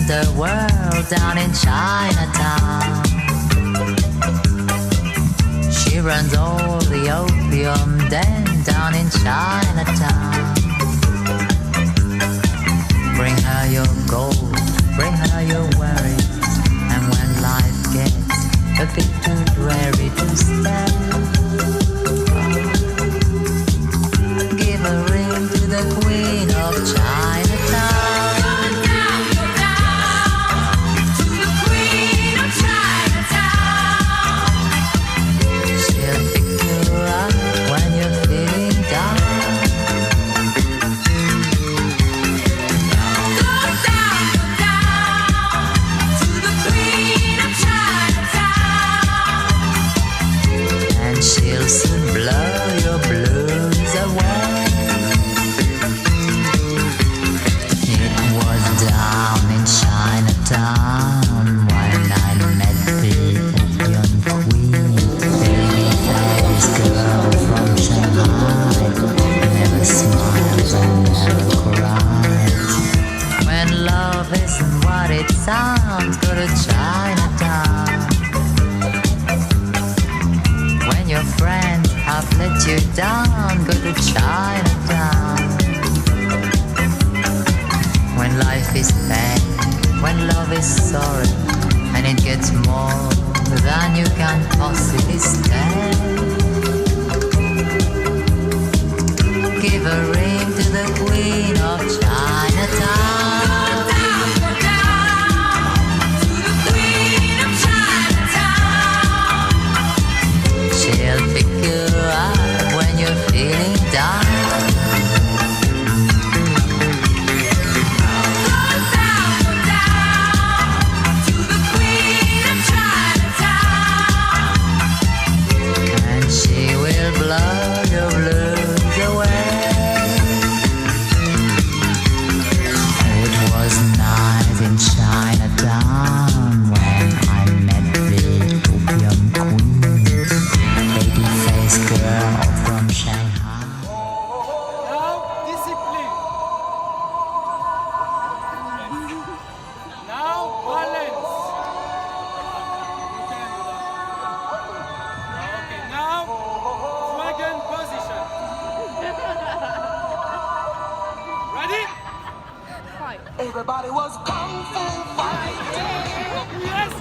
the world down in Chinatown. She runs all the opium den down in Chinatown. Bring her your gold, bring her your worries, and when life gets a bit too dreary to stand, give a ring to the Queen of Chinatown. Sounds, go to Chinatown. When your friends have let you down, go to Chinatown. When life is pain, when love is sorrow, and it gets more than you can possibly stand, give a ring to the Queen of Chinatown. She'll pick you up when you're feeling down. Go down to the Queen of Chinatown, and she will blow your blues away. It was night in Chinatown when I met the opium queen, girl from Shanghai. Now, discipline. Now, balance. Okay, now, dragon position. Ready? Everybody was kung fu fighting. Yes,